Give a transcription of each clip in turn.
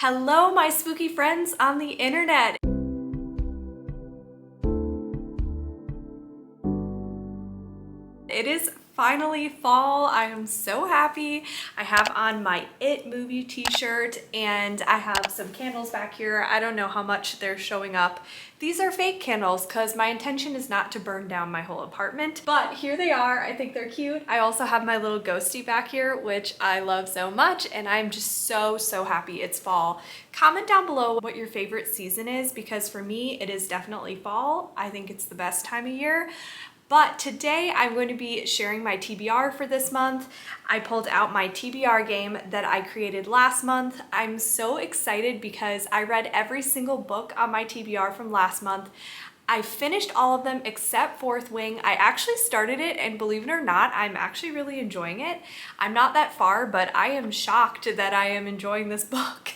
Hello, my spooky friends on the internet. It is finally fall. I am so happy. I have on my It movie t-shirt and I have some candles back here. I don't know how much they're showing up. These are fake candles because my intention is not to burn down my whole apartment, but here they are. I think they're cute. I also have my little ghosty back here, which I love so much, and I'm just so happy it's fall. Comment down below what your favorite season is, because for me, it is definitely fall. I think it's the best time of year. But today I'm going to be sharing my TBR for this month. I pulled out my TBR game that I created last month. I'm so excited because I read every single book on my TBR from last month. I finished all of them except Fourth Wing. I actually started it, and believe it or not, I'm actually really enjoying it. I'm not that far, but I am shocked that I am enjoying this book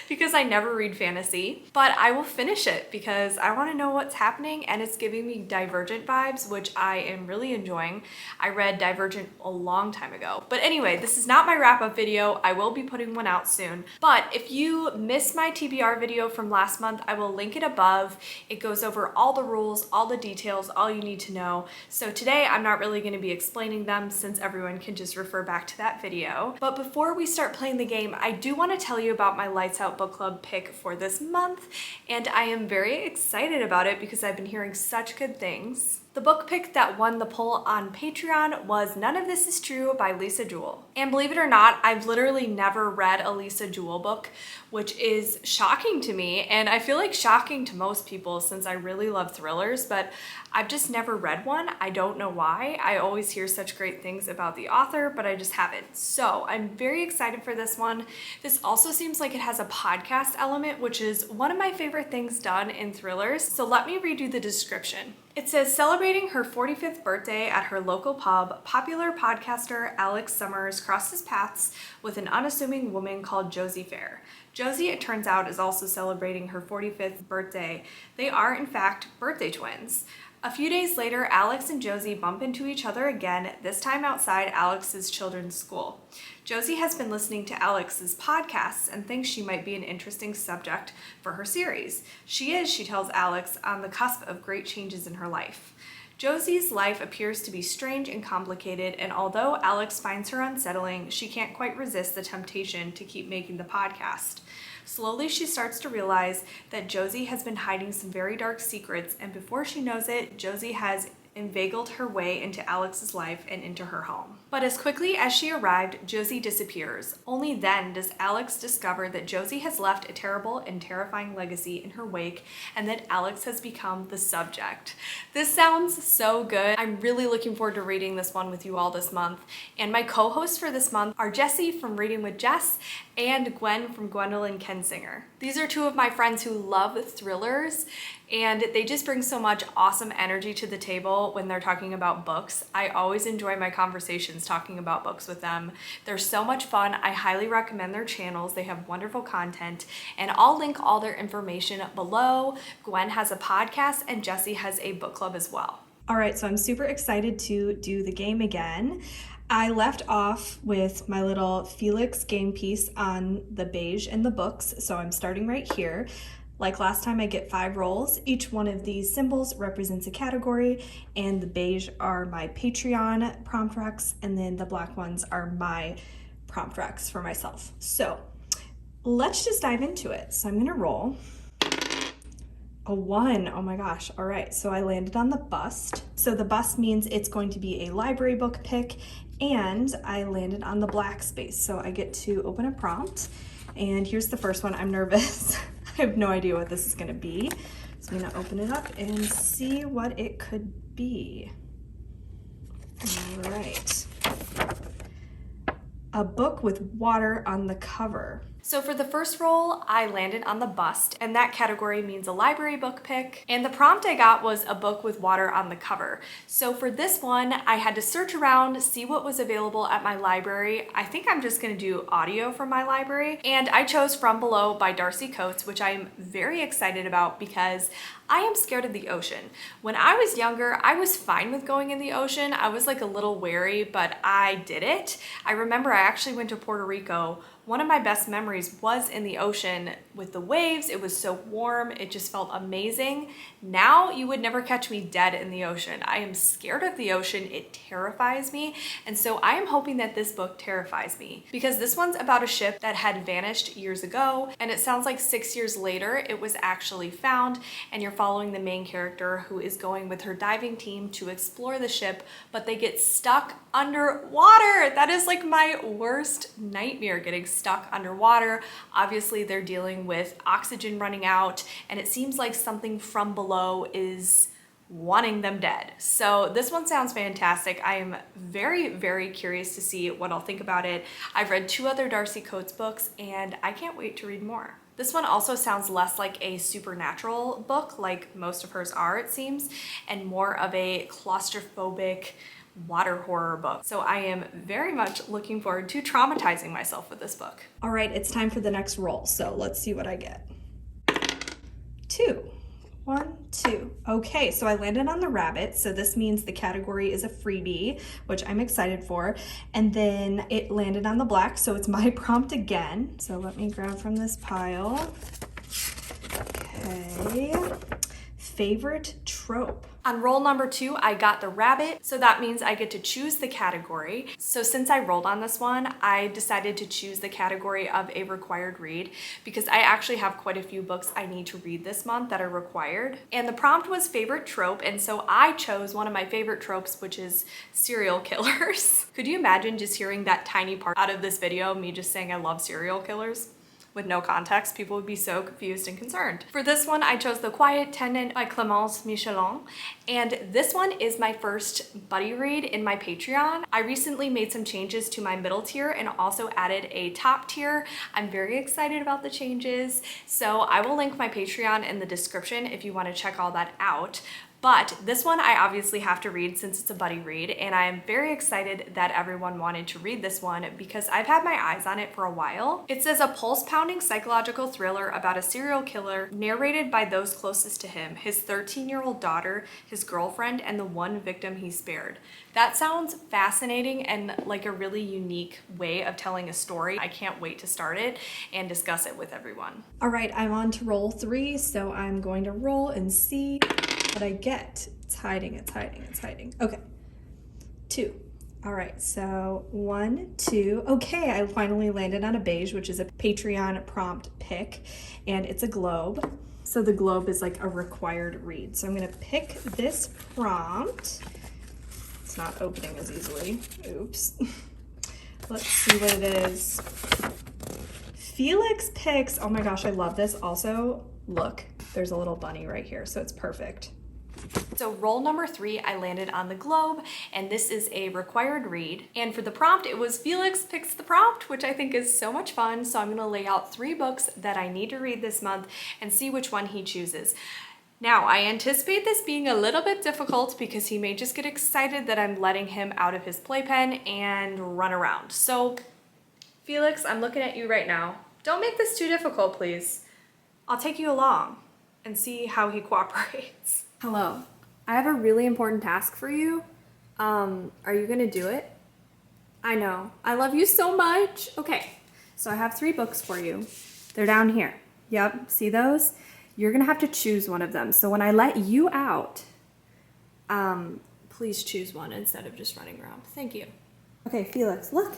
because I never read fantasy. But I will finish it because I want to know what's happening, and it's giving me Divergent vibes, which I am really enjoying. I read Divergent a long time ago. But anyway, this is not my wrap-up video. I will be putting one out soon. But if you missed my TBR video from last month, I will link it above. It goes over all the rules, all the details, all you need to know. So today I'm not really going to be explaining them since everyone can just refer back to that video. But before we start playing the game, I do want to tell you about my Lights Out Book Club pick for this month, and I am very excited about it because I've been hearing such good things. The book pick that won the poll on Patreon was None of This Is True by Lisa Jewell. And believe it or not, I've literally never read a Lisa Jewell book, which is shocking to me, and I feel like shocking to most people since I really love thrillers, but I've just never read one. I don't know why. I always hear such great things about the author, but I just haven't. So I'm very excited for this one. This also seems like it has a podcast element, which is one of my favorite things done in thrillers. So let me read you the description. It says, celebrating her 45th birthday at her local pub, popular podcaster Alex Summers crosses paths with an unassuming woman called Josie Fair. Josie, it turns out, is also celebrating her 45th birthday. They are, in fact, birthday twins. A few days later, Alex and Josie bump into each other again, this time outside Alex's children's school. Josie has been listening to Alex's podcasts and thinks she might be an interesting subject for her series. She is, she tells Alex, on the cusp of great changes in her life. Josie's life appears to be strange and complicated, and although Alex finds her unsettling, she can't quite resist the temptation to keep making the podcast. Slowly, she starts to realize that Josie has been hiding some very dark secrets, and before she knows it, Josie has inveigled her way into Alex's life and into her home. But as quickly as she arrived, Josie disappears. Only then does Alex discover that Josie has left a terrible and terrifying legacy in her wake, and that Alex has become the subject. This sounds so good. I'm really looking forward to reading this one with you all this month. And my co-hosts for this month are Jessie from Reading with Jess and Gwen from Gwendolyn Kensinger. These are two of my friends who love thrillers, and they just bring so much awesome energy to the table when they're talking about books. I always enjoy my conversations talking about books with them. They're so much fun. I highly recommend their channels. They have wonderful content, and I'll link all their information below. Gwen has a podcast and Jessie has a book club as well. All right, so I'm super excited to do the game again. I left off with my little Felix game piece on the beige and the books, so I'm starting right here. Like last time, I get 5 rolls. Each one of these symbols represents a category, and the beige are my Patreon prompt recs, and then the black ones are my prompt recs for myself. So let's just dive into it. So I'm gonna roll. A 1, oh my gosh. All right, so I landed on the bust. So the bust means it's going to be a library book pick, and I landed on the black space. So I get to open a prompt, and here's the first one. I'm nervous. I have no idea what this is gonna be. So I'm gonna open it up and see what it could be. All right. A book with water on the cover. So for the first roll, I landed on the bust, and that category means a library book pick. And the prompt I got was a book with water on the cover. So for this one, I had to search around, see what was available at my library. I think I'm just gonna do audio from my library. And I chose From Below by Darcy Coates, which I'm very excited about because I am scared of the ocean. When I was younger, I was fine with going in the ocean. I was like a little wary, but I did it. I remember I actually went to Puerto Rico one of my best memories was in the ocean with the waves. It was so warm. It just felt amazing. Now you would never catch me dead in the ocean. I am scared of the ocean. It terrifies me. And so I am hoping that this book terrifies me, because this one's about a ship that had vanished years ago. And it sounds like 6 years later, it was actually found. And you're following the main character who is going with her diving team to explore the ship, but they get stuck underwater. That is like my worst nightmare, getting stuck underwater. Obviously they're dealing with oxygen running out, and it seems like something from below is wanting them dead. So this one sounds fantastic. I am very, very curious to see what I'll think about it. I've read 2 other Darcy Coates books and I can't wait to read more. This one also sounds less like a supernatural book, like most of hers are, it seems, and more of a claustrophobic water horror book. So I am very much looking forward to traumatizing myself with this book. All right, it's time for the next roll. So let's see what I get. 2. 1, 2. Okay, so I landed on the rabbit. So this means the category is a freebie, which I'm excited for. And then it landed on the black, so it's my prompt again. So let me grab from this pile. Okay. Favorite trope. On roll number 2, I got the rabbit, so that means I get to choose the category. So since I rolled on this one, I decided to choose the category of a required read, because I actually have quite a few books I need to read this month that are required. And the prompt was favorite trope, and so I chose one of my favorite tropes, which is serial killers. Could you imagine just hearing that tiny part out of this video, me just saying I love serial killers? With no context, people would be so confused and concerned. For this one, I chose The Quiet Tendon by Clemance Michallon, and this one is my first buddy read in my Patreon. I recently made some changes to my middle tier and also added a top tier. I'm very excited about the changes, so I will link my Patreon in the description if you want to check all that out. But this one I obviously have to read since it's a buddy read, and I am very excited that everyone wanted to read this one because I've had my eyes on it for a while. It says a pulse-pounding psychological thriller about a serial killer narrated by those closest to him, his 13-year-old daughter, his girlfriend, and the one victim he spared. That sounds fascinating and like a really unique way of telling a story. I can't wait to start it and discuss it with everyone. All right, I'm on to roll 3, so I'm going to roll and see what I get. It's hiding, it's hiding, it's hiding. Okay, 2. All right, so 1, 2. Okay, I finally landed on a beige, which is a Patreon prompt pick, and it's a globe. So the globe is like a required read. So I'm gonna pick this prompt. It's not opening as easily. Oops. Let's see what it is. Felix picks, oh my gosh, I love this. Also, look, there's a little bunny right here, so it's perfect. So roll number 3, I landed on the globe, and this is a required read. And for the prompt, it was Felix picks the prompt, which I think is so much fun. So I'm gonna lay out 3 books that I need to read this month and see which one he chooses. Now, I anticipate this being a little bit difficult because he may just get excited that I'm letting him out of his playpen and run around. So Felix, I'm looking at you right now. Don't make this too difficult, please. I'll take you along and see how he cooperates. Hello, I have a really important task for you. Are you gonna do it? I know, I love you so much. Okay, so I have 3 books for you. They're down here. Yep, see those? You're gonna have to choose one of them. So when I let you out, please choose one instead of just running around. Thank you. Okay, Felix, look,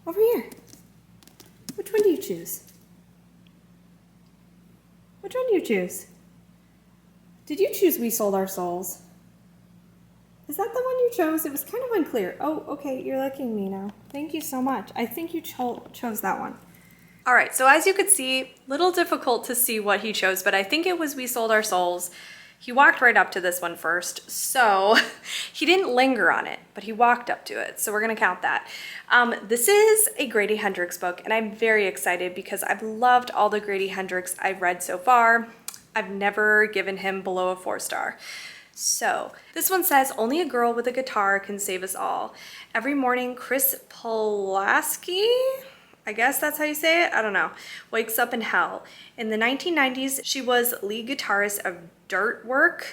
over here. Which one do you choose? Which one do you choose? Did you choose We Sold Our Souls? Is that the one you chose? It was kind of unclear. Oh, okay, you're liking me now. Thank you so much. I think you chose that one. All right, so as you could see, little difficult to see what he chose, but I think it was We Sold Our Souls. He walked right up to this one first, so he didn't linger on it, but he walked up to it, so we're gonna count that. This is a Grady Hendrix book, and I'm very excited because I've loved all the Grady Hendrix I've read so far. I've never given him below a 4-star. So this one says, only a girl with a guitar can save us all. Every morning, Chris Pulaski, I guess that's how you say it, I don't know, wakes up in hell. In the 1990s, she was lead guitarist of Dirtwork,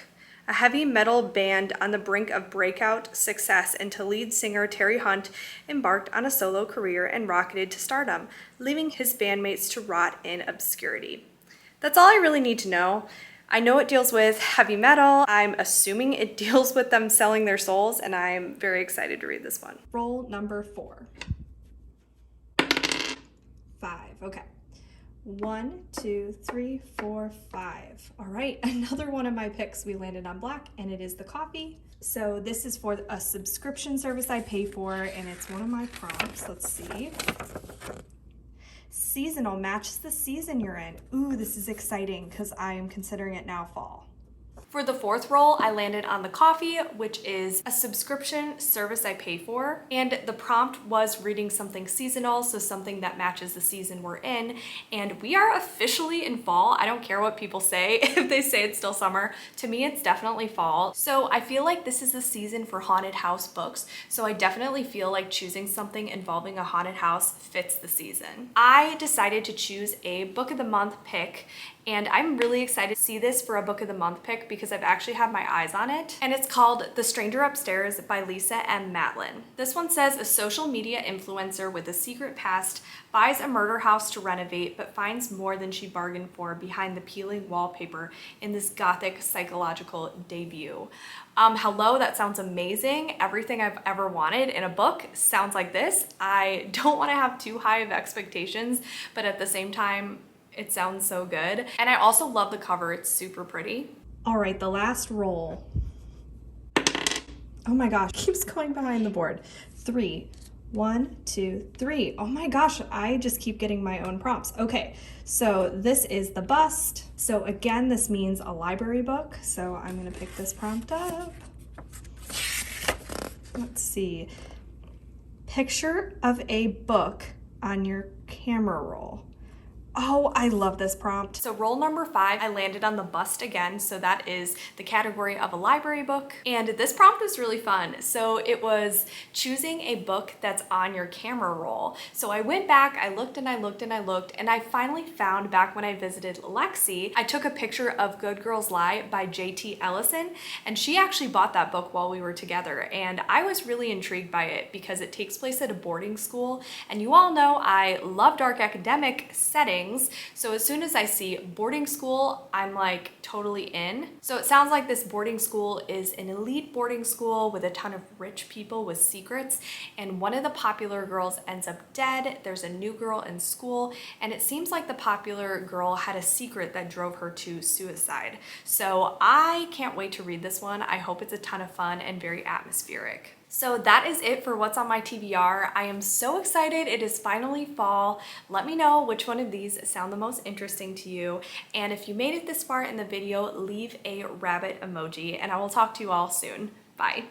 A heavy metal band on the brink of breakout success until lead singer Terry Hunt embarked on a solo career and rocketed to stardom, leaving his bandmates to rot in obscurity. That's all I really need to know. I know it deals with heavy metal. I'm assuming it deals with them selling their souls, and I'm very excited to read this one. Roll number 4. 5. Okay. 1, 2, 3, 4, 5. All right, another one of my picks. We landed on black, and it is the coffee. So this is for a subscription service I pay for, and it's one of my prompts. Let's see. Seasonal matches the season you're in. Ooh, this is exciting because I am considering it now fall. For the 4th roll, I landed on the coffee, which is a subscription service I pay for. And the prompt was reading something seasonal, so something that matches the season we're in. And we are officially in fall. I don't care what people say. If they say it's still summer, to me, it's definitely fall. So I feel like this is the season for haunted house books. So I definitely feel like choosing something involving a haunted house fits the season. I decided to choose a book of the month pick, and I'm really excited to see this for a book of the month pick because I've actually had my eyes on it. And it's called The Stranger Upstairs by Lisa M. Matlin. This one says a social media influencer with a secret past buys a murder house to renovate but finds more than she bargained for behind the peeling wallpaper in this gothic psychological debut. Hello, that sounds amazing. Everything I've ever wanted in a book sounds like this. I don't want to have too high of expectations, but at the same time, it sounds so good. And I also love the cover. It's super pretty. All right, the last roll. Oh my gosh, keeps going behind the board. 3. 1, 2, 3. Oh my gosh, I just keep getting my own prompts. Okay, so this is the bust. So again, this means a library book. So I'm gonna pick this prompt up. Let's see. Picture of a book on your camera roll. Oh, I love this prompt. So roll number 5, I landed on the bust again. So that is the category of a library book. And this prompt was really fun. So it was choosing a book that's on your camera roll. So I went back, I looked and I looked and I looked, and I finally found, back when I visited Lexi, I took a picture of Good Girls Lie by J.T. Ellison, and she actually bought that book while we were together. And I was really intrigued by it because it takes place at a boarding school. And you all know I love dark academic settings. So as soon as I see boarding school, I'm like totally in. So it sounds like this boarding school is an elite boarding school with a ton of rich people with secrets. And one of the popular girls ends up dead. There's a new girl in school. And it seems like the popular girl had a secret that drove her to suicide. So I can't wait to read this one. I hope it's a ton of fun and very atmospheric. So that is it for what's on my TBR. I am so excited. It is finally fall. Let me know which one of these sound the most interesting to you. And if you made it this far in the video, leave a rabbit emoji, and I will talk to you all soon. Bye.